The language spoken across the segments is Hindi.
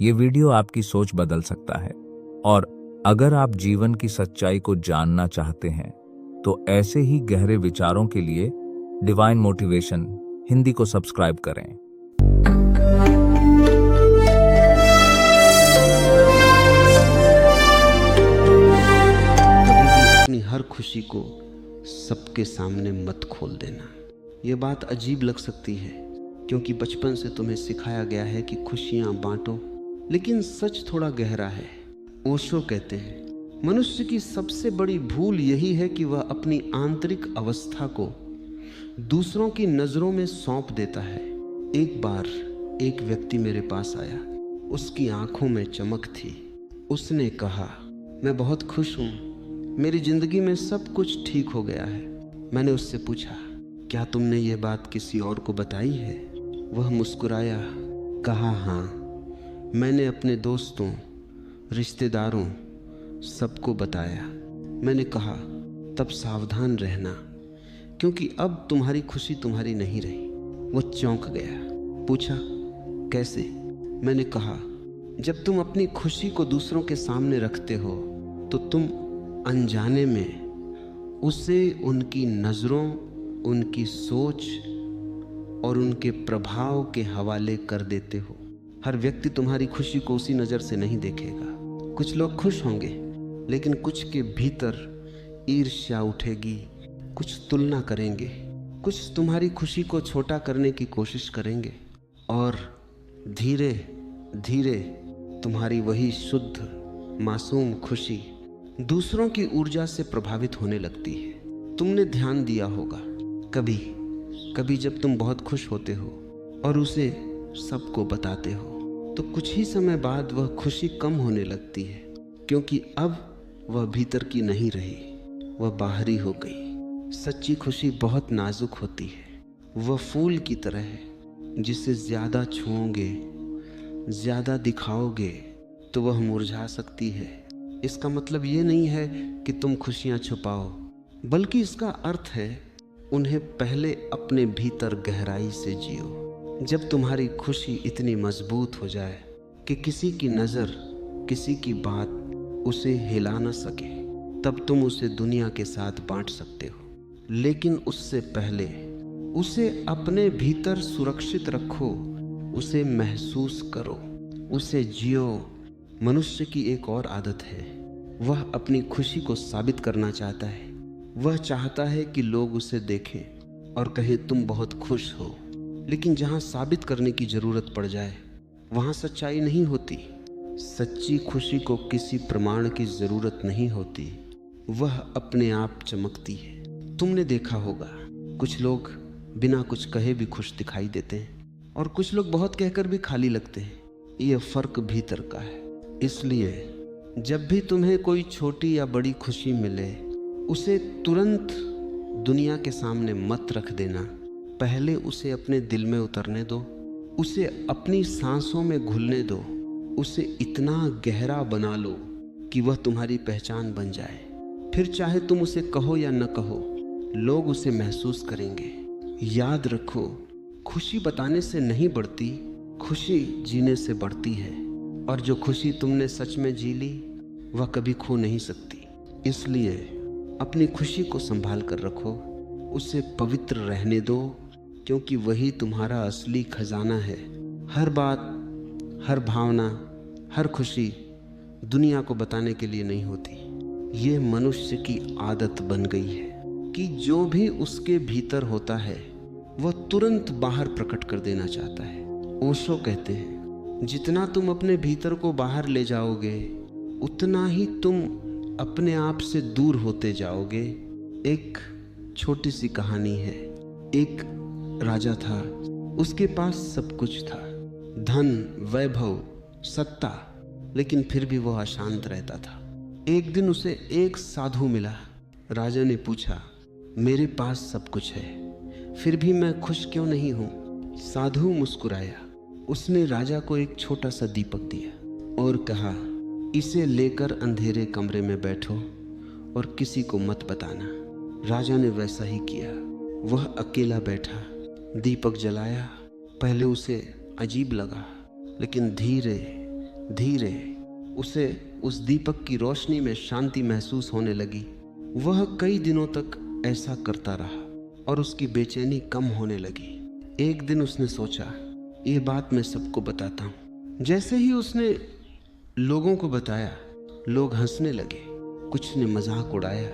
ये वीडियो आपकी सोच बदल सकता है। और अगर आप जीवन की सच्चाई को जानना चाहते हैं तो ऐसे ही गहरे विचारों के लिए डिवाइन मोटिवेशन हिंदी को सब्सक्राइब करें। अपनी हर खुशी को सबके सामने मत खोल देना। ये बात अजीब लग सकती है क्योंकि बचपन से तुम्हें सिखाया गया है कि खुशियां बांटो, लेकिन सच थोड़ा गहरा है। ओशो कहते हैं मनुष्य की सबसे बड़ी भूल यही है कि वह अपनी आंतरिक अवस्था को दूसरों की नजरों में सौंप देता है। एक बार एक व्यक्ति मेरे पास आया, उसकी आंखों में चमक थी। उसने कहा, मैं बहुत खुश हूँ, मेरी जिंदगी में सब कुछ ठीक हो गया है। मैंने उससे पूछा, क्या तुमने ये बात किसी और को बताई है? वह मुस्कुराया, कहा, हाँ, मैंने अपने दोस्तों, रिश्तेदारों, सबको बताया। मैंने कहा, तब सावधान रहना, क्योंकि अब तुम्हारी खुशी तुम्हारी नहीं रही। वो चौंक गया, पूछा, कैसे? मैंने कहा, जब तुम अपनी खुशी को दूसरों के सामने रखते हो तो तुम अनजाने में उसे उनकी नज़रों, उनकी सोच और उनके प्रभाव के हवाले कर देते हो। हर व्यक्ति तुम्हारी खुशी को उसी नज़र से नहीं देखेगा। कुछ लोग खुश होंगे, लेकिन कुछ के भीतर ईर्ष्या उठेगी, कुछ तुलना करेंगे, कुछ तुम्हारी खुशी को छोटा करने की कोशिश करेंगे, और धीरे धीरे तुम्हारी वही शुद्ध मासूम खुशी दूसरों की ऊर्जा से प्रभावित होने लगती है। तुमने ध्यान दिया होगा, कभी कभी जब तुम बहुत खुश होते हो और उसे सबको बताते हो तो कुछ ही समय बाद वह खुशी कम होने लगती है, क्योंकि अब वह भीतर की नहीं रही, वह बाहरी हो गई। सच्ची खुशी बहुत नाजुक होती है। वह फूल की तरह है जिसे ज़्यादा छुओगे, ज़्यादा दिखाओगे तो वह मुरझा सकती है। इसका मतलब ये नहीं है कि तुम खुशियाँ छुपाओ, बल्कि इसका अर्थ है उन्हें पहले अपने भीतर गहराई से जियो। जब तुम्हारी खुशी इतनी मजबूत हो जाए कि किसी की नज़र, किसी की बात उसे हिला न सके, तब तुम उसे दुनिया के साथ बांट सकते हो। लेकिन उससे पहले उसे अपने भीतर सुरक्षित रखो, उसे महसूस करो, उसे जियो। मनुष्य की एक और आदत है, वह अपनी खुशी को साबित करना चाहता है। वह चाहता है कि लोग उसे देखें और कहें तुम बहुत खुश हो। लेकिन जहाँ साबित करने की ज़रूरत पड़ जाए वहाँ सच्चाई नहीं होती। सच्ची खुशी को किसी प्रमाण की ज़रूरत नहीं होती, वह अपने आप चमकती है। तुमने देखा होगा, कुछ लोग बिना कुछ कहे भी खुश दिखाई देते हैं और कुछ लोग बहुत कहकर भी खाली लगते हैं। यह फ़र्क भीतर का है। इसलिए जब भी तुम्हें कोई छोटी या बड़ी खुशी मिले, उसे तुरंत दुनिया के सामने मत रख देना। पहले उसे अपने दिल में उतरने दो, उसे अपनी सांसों में घुलने दो, उसे इतना गहरा बना लो कि वह तुम्हारी पहचान बन जाए। फिर चाहे तुम उसे कहो या न कहो, लोग उसे महसूस करेंगे। याद रखो, खुशी बताने से नहीं बढ़ती, खुशी जीने से बढ़ती है। और जो खुशी तुमने सच में जी ली, वह कभी खो नहीं सकती। इसलिए अपनी खुशी को संभाल कर रखो, उसे पवित्र रहने दो, क्योंकि वही तुम्हारा असली खजाना है। हर बात, हर भावना, हर खुशी दुनिया को बताने के लिए नहीं होती। ये मनुष्य की आदत बन गई है कि जो भी उसके भीतर होता है वह तुरंत बाहर प्रकट कर देना चाहता है। ओशो कहते हैं, जितना तुम अपने भीतर को बाहर ले जाओगे, उतना ही तुम अपने आप से दूर होते जाओगे। एक छोटी सी कहानी है। एक राजा था, उसके पास सब कुछ था, धन, वैभव, सत्ता, लेकिन फिर भी वह अशांत रहता था। एक दिन उसे एक साधु मिला। राजा ने पूछा, मेरे पास सब कुछ है, फिर भी मैं खुश क्यों नहीं हूँ? साधु मुस्कुराया। उसने राजा को एक छोटा सा दीपक दिया और कहा, इसे लेकर अंधेरे कमरे में बैठो और किसी को मत बताना। राजा ने वैसा ही किया। वह अकेला बैठा, दीपक जलाया। पहले उसे अजीब लगा, लेकिन धीरे धीरे उसे उस दीपक की रोशनी में शांति महसूस होने लगी। वह कई दिनों तक ऐसा करता रहा और उसकी बेचैनी कम होने लगी। एक दिन उसने सोचा, ये बात मैं सबको बताता हूँ। जैसे ही उसने लोगों को बताया, लोग हंसने लगे। कुछ ने मजाक उड़ाया,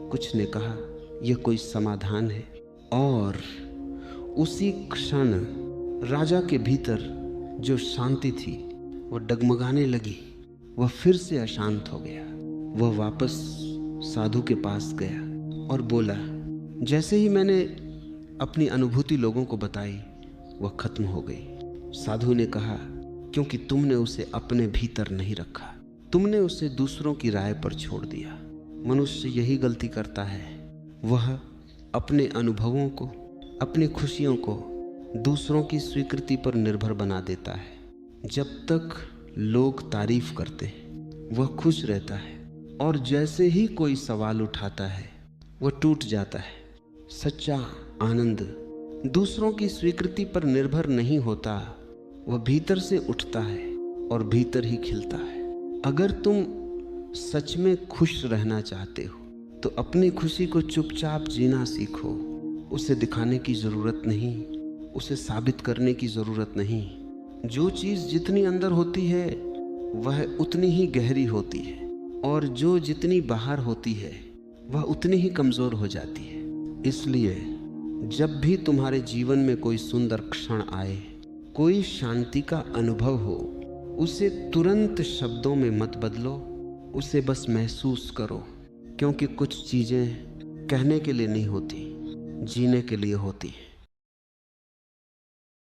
कुछ ने कहा यह कोई समाधान है। और उसी क्षण राजा के भीतर जो शांति थी वह डगमगाने लगी। वह फिर से अशांत हो गया। वह वापस साधु के पास गया और बोला, जैसे ही मैंने अपनी अनुभूति लोगों को बताई वह खत्म हो गई। साधु ने कहा, क्योंकि तुमने उसे अपने भीतर नहीं रखा, तुमने उसे दूसरों की राय पर छोड़ दिया। मनुष्य यही गलती करता है, वह अपने अनुभवों को, अपनी खुशियों को दूसरों की स्वीकृति पर निर्भर बना देता है। जब तक लोग तारीफ करते हैं वह खुश रहता है, और जैसे ही कोई सवाल उठाता है वह टूट जाता है। सच्चा आनंद दूसरों की स्वीकृति पर निर्भर नहीं होता, वह भीतर से उठता है और भीतर ही खिलता है। अगर तुम सच में खुश रहना चाहते हो तो अपनी खुशी को चुपचाप जीना सीखो। उसे दिखाने की ज़रूरत नहीं, उसे साबित करने की ज़रूरत नहीं। जो चीज़ जितनी अंदर होती है वह उतनी ही गहरी होती है, और जो जितनी बाहर होती है वह उतनी ही कमज़ोर हो जाती है। इसलिए जब भी तुम्हारे जीवन में कोई सुंदर क्षण आए, कोई शांति का अनुभव हो, उसे तुरंत शब्दों में मत बदलो, उसे बस महसूस करो। क्योंकि कुछ चीज़ें कहने के लिए नहीं होती, जीने के लिए होती हैं।